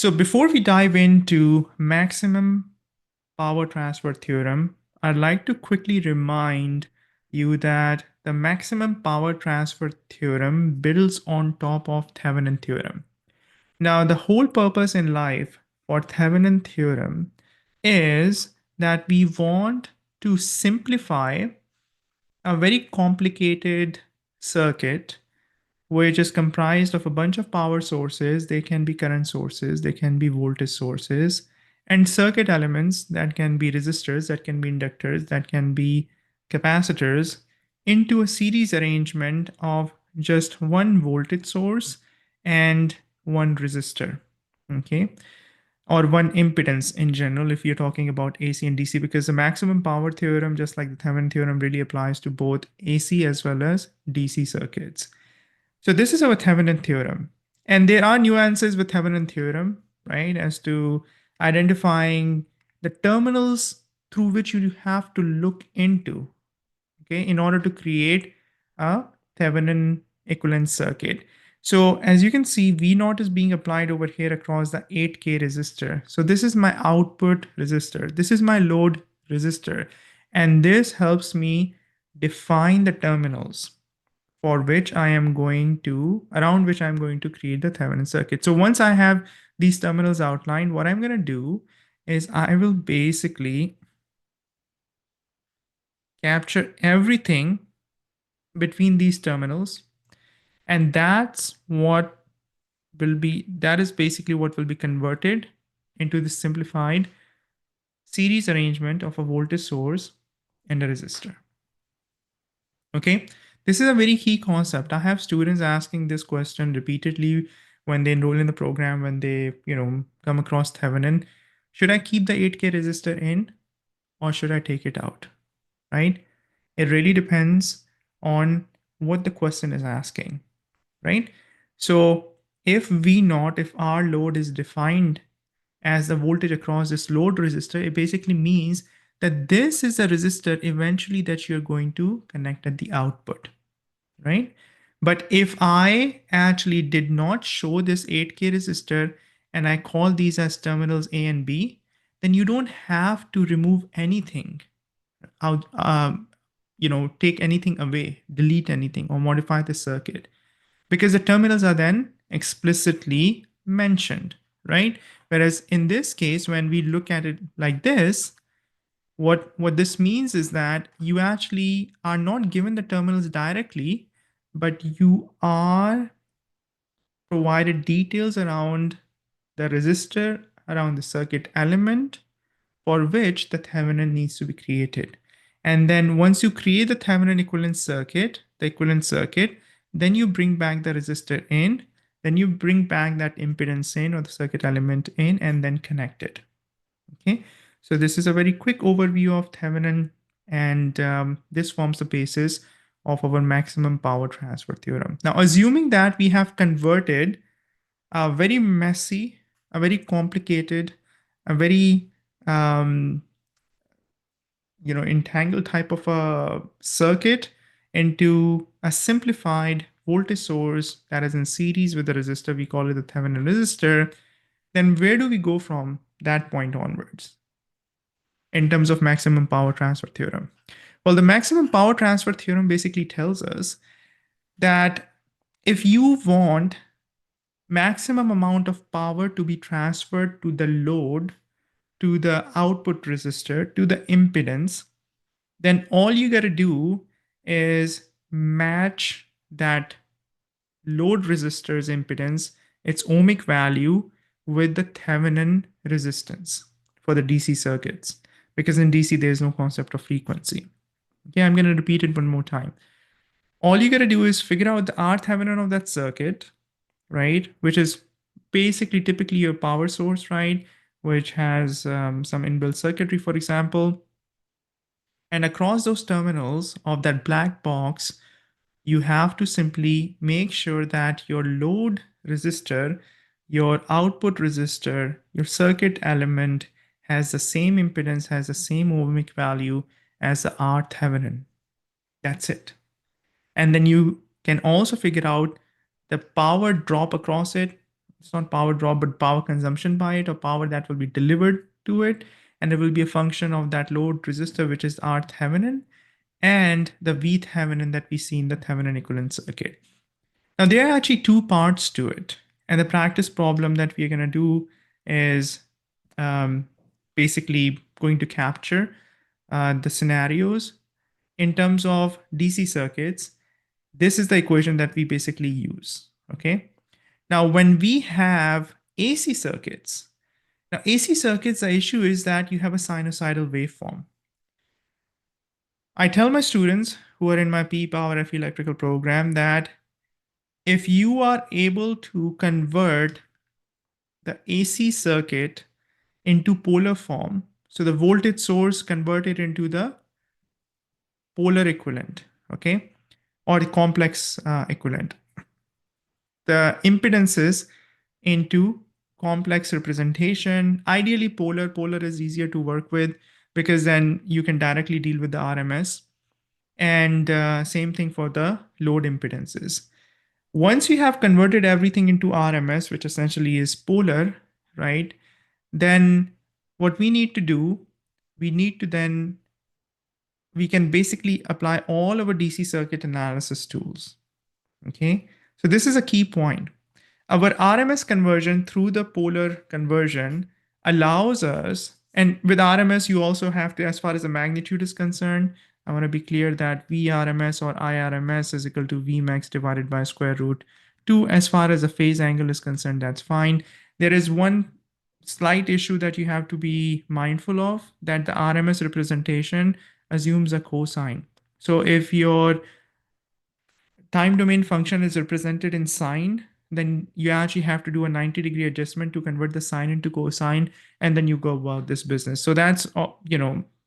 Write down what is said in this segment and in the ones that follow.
So before we dive into maximum power transfer theorem, I'd like to quickly remind you that the maximum power transfer theorem builds on top of Thevenin theorem. Now, the whole purpose in life for Thevenin theorem is that we want to simplify a very complicated circuit which is comprised of a bunch of power sources. They can be current sources, they can be voltage sources, and circuit elements that can be resistors, that can be inductors, that can be capacitors, into a series arrangement of just one voltage source and one resistor. Okay. Or one impedance in general, if you're talking about AC and DC, because the maximum power theorem, just like the Thevenin theorem, really applies to both AC as well as DC circuits. So this is our Thevenin theorem. And there are nuances with Thevenin theorem, right, as to identifying the terminals through which you have to look into, okay, in order to create a Thevenin equivalent circuit. So as you can see, V0 is being applied over here across the 8K resistor. So this is my output resistor. This is my load resistor. And this helps me define the terminals for which I am going to, around which I'm going to create the Thevenin circuit. So once I have these terminals outlined, what I'm going to do is I will basically capture everything between these terminals. And that is basically what will be converted into the simplified series arrangement of a voltage source and a resistor. Okay, this is a very key concept. I have students asking this question repeatedly when they enroll in the program, when they, come across Thevenin. Should I keep the 8K resistor in or should I take it out, right? It really depends on what the question is asking, right? So if if our load is defined as the voltage across this load resistor, it basically means that this is a resistor eventually that you're going to connect at the output, right? But if I actually did not show this 8K resistor and I call these as terminals A and B, then you don't have to remove anything out, take anything away, delete anything, or modify the circuit, because the terminals are then explicitly mentioned, right? Whereas in this case, when we look at it like this, what this means is that you actually are not given the terminals directly, but you are provided details around the resistor, around the circuit element for which the Thevenin needs to be created. And then once you create the Thevenin equivalent circuit, then you bring back the resistor in, then you bring back that impedance in, or the circuit element in, and then connect it. Okay, so this is a very quick overview of Thevenin, and this forms the basis of our maximum power transfer theorem. Now, assuming that we have converted a very messy, a very complicated, a very entangled type of a circuit into a simplified voltage source that is in series with the resistor, we call it the Thevenin resistor, then where do we go from that point onwards in terms of maximum power transfer theorem? Well, the maximum power transfer theorem basically tells us that if you want maximum amount of power to be transferred to the load, to the output resistor, to the impedance, then all you got to do is match that load resistor's impedance, its ohmic value, with the Thevenin resistance for the DC circuits, because in DC there's no concept of frequency. Okay, I'm going to repeat it one more time. All you got to do is figure out the R Thevenin of that circuit, right, which is basically typically your power source, right, which has some inbuilt circuitry, for example. And across those terminals of that black box, you have to simply make sure that your load resistor, your output resistor, your circuit element has the same impedance, has the same ohmic value as the R Thevenin. That's it. And then you can also figure out the power drop across it, it's not power drop, but power consumption by it, or power that will be delivered to it. And it will be a function of that load resistor, which is R Thevenin, and the V Thevenin that we see in the Thevenin equivalent circuit. Now, there are actually two parts to it. And the practice problem that we're going to do is basically going to capture the scenarios in terms of DC circuits. This is the equation that we basically use. Okay. Now, when we have AC circuits, the issue is that you have a sinusoidal waveform. I tell my students who are in my P Power FE electrical program that if you are able to convert the AC circuit into polar form, so the voltage source converted into the polar equivalent, okay, or the complex equivalent, the impedances into complex representation, ideally polar. Polar is easier to work with because then you can directly deal with the RMS. And same thing for the load impedances. Once we have converted everything into RMS, which essentially is polar, right? Then what we need to do, we can basically apply all our DC circuit analysis tools. Okay, so this is a key point. Our RMS conversion through the polar conversion allows us, and with RMS, you also have to, as far as the magnitude is concerned, I want to be clear that VRMS or IRMS is equal to Vmax divided by square root 2. As far as the phase angle is concerned, that's fine. There is one slight issue that you have to be mindful of, that the RMS representation assumes a cosine. So if your time domain function is represented in sine, then you actually have to do a 90-degree adjustment to convert the sine into cosine, and then you go about this business. So that's,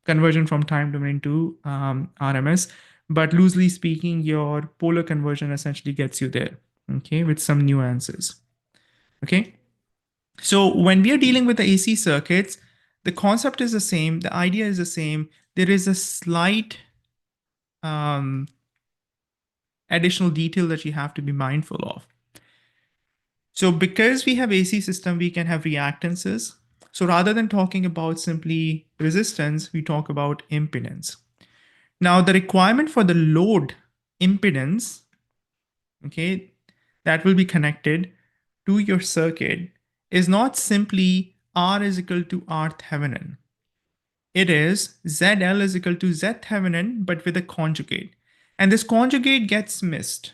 conversion from time domain to RMS. But loosely speaking, your polar conversion essentially gets you there, okay, with some nuances. Okay. So when we are dealing with the AC circuits, the concept is the same, the idea is the same. There is a slight additional detail that you have to be mindful of. So because we have AC system, we can have reactances. So rather than talking about simply resistance, we talk about impedance. Now the requirement for the load impedance, okay, that will be connected to your circuit is not simply R is equal to R Thevenin. It is ZL is equal to Z Thevenin, but with a conjugate. And this conjugate gets missed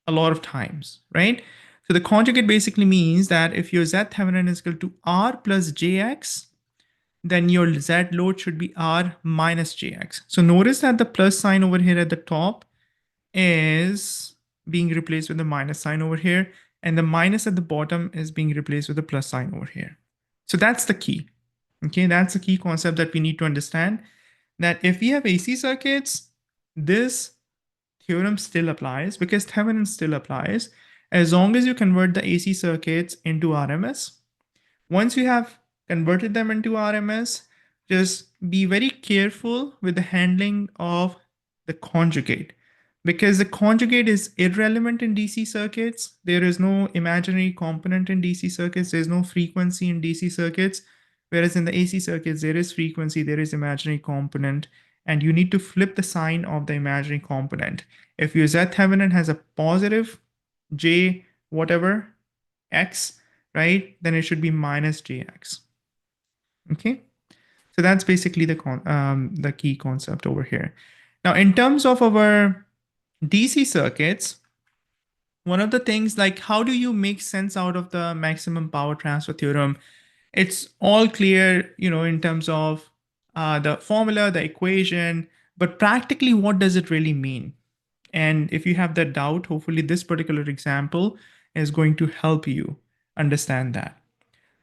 a lot of times, right? So the conjugate basically means that if your Z Thevenin is equal to R plus JX, then your Z load should be R minus JX. So notice that the plus sign over here at the top is being replaced with the minus sign over here, and the minus at the bottom is being replaced with the plus sign over here. So that's the key. Okay, that's the key concept that we need to understand, that if we have AC circuits, this theorem still applies because Thevenin still applies as long as you convert the AC circuits into RMS. Once you have converted them into RMS, just be very careful with the handling of the conjugate, because the conjugate is irrelevant in DC circuits. There is no imaginary component in DC circuits. There's no frequency in DC circuits. Whereas in the AC circuits, there is frequency, there is imaginary component, and you need to flip the sign of the imaginary component. If your Z Thevenin has a positive J whatever X, right, then it should be minus JX. Okay, so that's basically the key concept over here. Now, in terms of our DC circuits, one of the things, like, how do you make sense out of the maximum power transfer theorem? It's all clear, in terms of the formula, the equation, but practically, what does it really mean? And if you have that doubt, hopefully this particular example is going to help you understand that.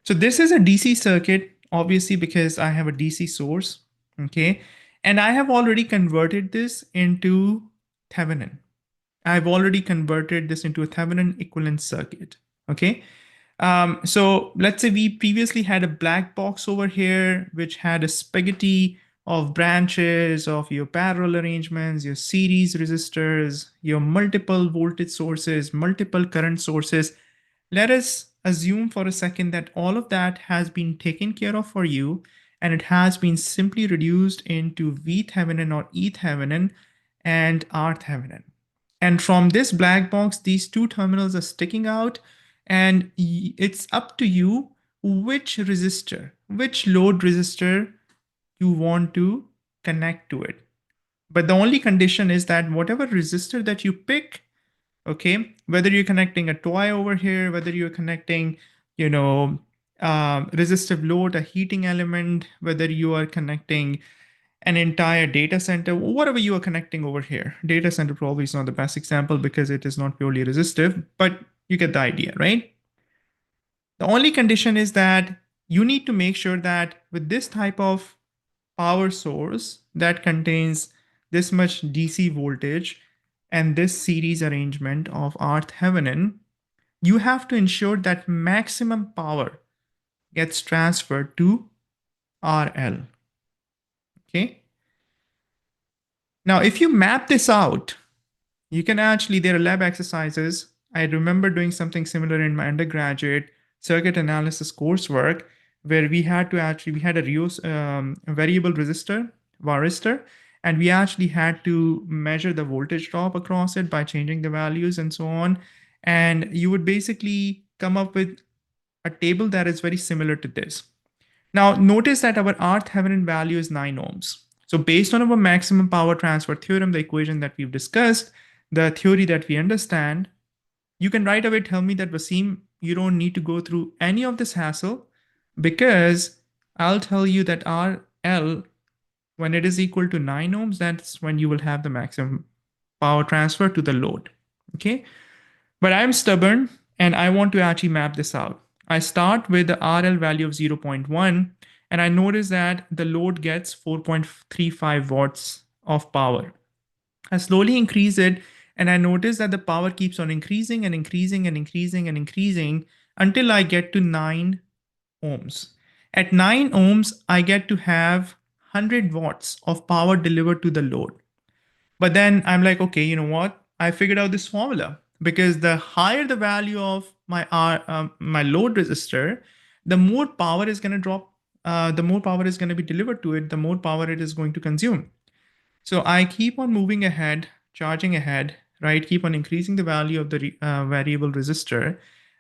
So this is a DC circuit, obviously, because I have a DC source, okay? And I have already converted this into Thevenin. I've already converted this into a Thevenin equivalent circuit, okay? So let's say we previously had a black box over here, which had a spaghetti of branches of your parallel arrangements, your series resistors, your multiple voltage sources, multiple current sources. Let us assume for a second that all of that has been taken care of for you, and it has been simply reduced into Thevenin or Thevenin and Thevenin. And from this black box, these two terminals are sticking out, and it's up to you which resistor, which load resistor you want to connect to it. But the only condition is that whatever resistor that you pick, okay, whether you're connecting a toy over here, whether you're connecting, resistive load, a heating element, whether you are connecting an entire data center, whatever you are connecting over here. Data center probably is not the best example because it is not purely resistive, but you get the idea, right? The only condition is that you need to make sure that with this type of power source that contains this much DC voltage and this series arrangement of Thevenin, you have to ensure that maximum power gets transferred to RL. Okay. Now, if you map this out, you can actually, there are lab exercises. I remember doing something similar in my undergraduate circuit analysis coursework where we had a variable resistor, varistor, and we actually had to measure the voltage drop across it by changing the values and so on. And you would basically come up with a table that is very similar to this. Now, notice that our Thevenin value is 9 ohms. So based on our maximum power transfer theorem, the equation that we've discussed, the theory that we understand, you can right away tell me that, Wasim, you don't need to go through any of this hassle because I'll tell you that RL, when it is equal to 9 ohms, that's when you will have the maximum power transfer to the load. Okay. But I'm stubborn and I want to actually map this out. I start with the RL value of 0.1 and I notice that the load gets 4.35 watts of power. I slowly increase it and I notice that the power keeps on increasing and increasing and increasing and increasing until I get to 9 ohms. At 9 ohms, I get to have 100 watts of power delivered to the load. But then I'm like, okay, you know what? I figured out this formula because the higher the value of my load resistor, the more power is going to drop. The more power is going to be delivered to it, the more power it is going to consume. So I keep on moving ahead, charging ahead, right? Keep on increasing the value of the variable resistor.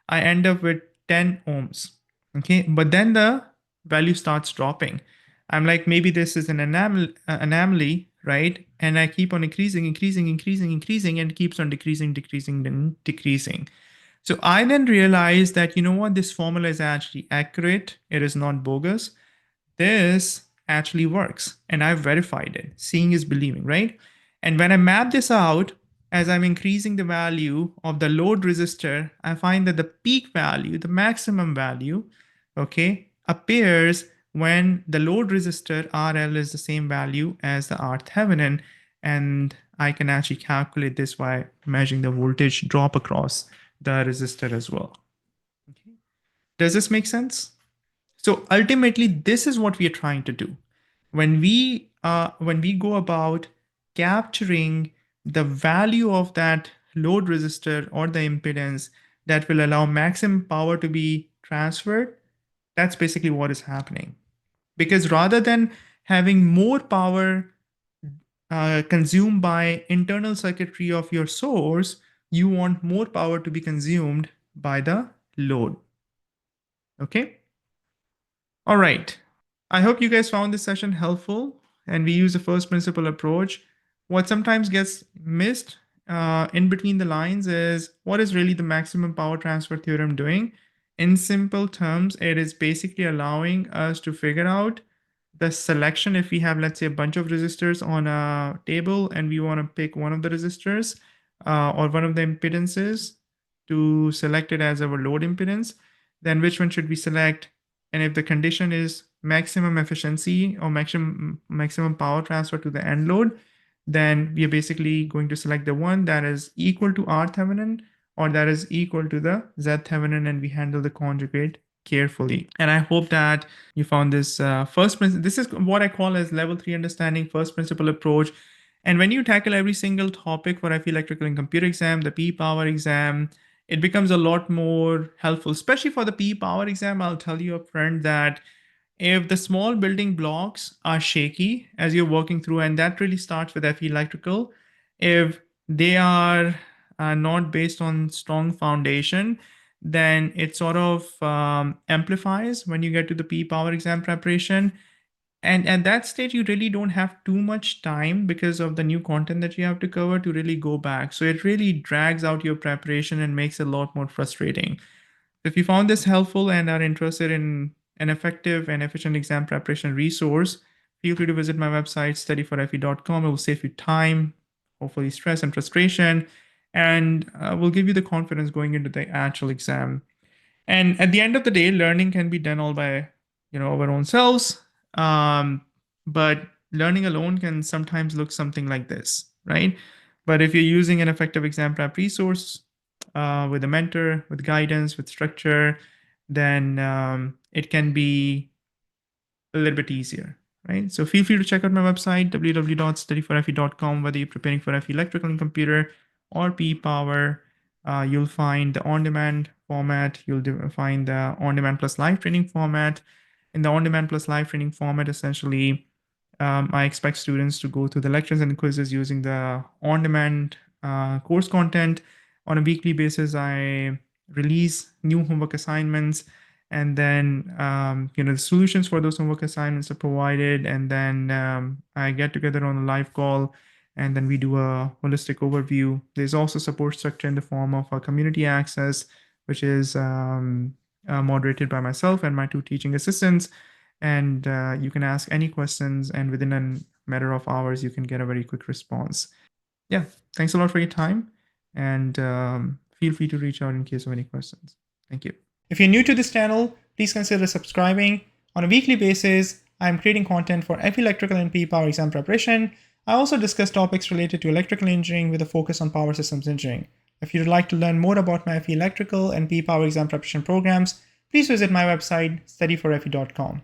I end up with 10 ohms. Okay, but then the value starts dropping. I'm like, maybe this is an anomaly, right? And I keep on increasing, and it keeps on decreasing. So I then realized that, you know what, this formula is actually accurate. It is not bogus. This actually works. And I've verified it. Seeing is believing, right? And when I map this out, as I'm increasing the value of the load resistor, I find that the peak value, the maximum value, okay, appears when the load resistor RL is the same value as the Thevenin. And I can actually calculate this by measuring the voltage drop across the resistor as well. Okay. Does this make sense? So ultimately, this is what we are trying to do. When we go about capturing the value of that load resistor or the impedance that will allow maximum power to be transferred, that's basically what is happening. Because rather than having more power consumed by internal circuitry of your source, you want more power to be consumed by the load. Okay. All right. I hope you guys found this session helpful and we use a first principle approach. What sometimes gets missed in between the lines is what is really the maximum power transfer theorem doing? In simple terms, it is basically allowing us to figure out the selection. If we have, let's say, a bunch of resistors on a table and we want to pick one of the resistors or one of the impedances to select it as our load impedance, then which one should we select? And if the condition is maximum efficiency or maximum power transfer to the end load, then we are basically going to select the one that is equal to Thevenin or that is equal to the Thevenin, and we handle the conjugate carefully. And I hope that you found this this is what I call as level 3 understanding, first principle approach. And when you tackle every single topic for FE electrical and computer exam, the P power exam, it becomes a lot more helpful, especially for the PE power exam. I'll tell you up front that if the small building blocks are shaky as you're working through, and that really starts with FE electrical, if they are not based on strong foundation, then it sort of amplifies when you get to the PE power exam preparation. And at that stage, you really don't have too much time because of the new content that you have to cover to really go back. So it really drags out your preparation and makes it a lot more frustrating. If you found this helpful and are interested in an effective and efficient exam preparation resource, feel free to visit my website, studyforfe.com. It will save you time, hopefully stress and frustration, and will give you the confidence going into the actual exam. And at the end of the day, learning can be done all by, our own selves. But learning alone can sometimes look something like this, right? But if you're using an effective exam prep resource with a mentor, with guidance, with structure, then it can be a little bit easier, right? So feel free to check out my website, www.studyforfe.com, whether you're preparing for FE electrical and computer or PE power. You'll find the on-demand format. You'll find the on-demand plus live training format. In the on-demand plus live training format, essentially, I expect students to go through the lectures and quizzes using the on-demand course content. On a weekly basis, I release new homework assignments, and then the solutions for those homework assignments are provided, and then I get together on a live call, and then we do a holistic overview. There's also support structure in the form of a community access, which is moderated by myself and my two teaching assistants, and you can ask any questions, and within a matter of hours you can get a very quick response. Yeah, thanks a lot for your time, and feel free to reach out in case of any questions. Thank you. If you're new to this channel, please consider subscribing. On a weekly basis, I'm creating content for FE electrical and PE power exam preparation. I also discuss topics related to electrical engineering with a focus on power systems engineering. If you'd like to learn more about my FE electrical and PE power exam preparation programs, please visit my website, studyforfe.com.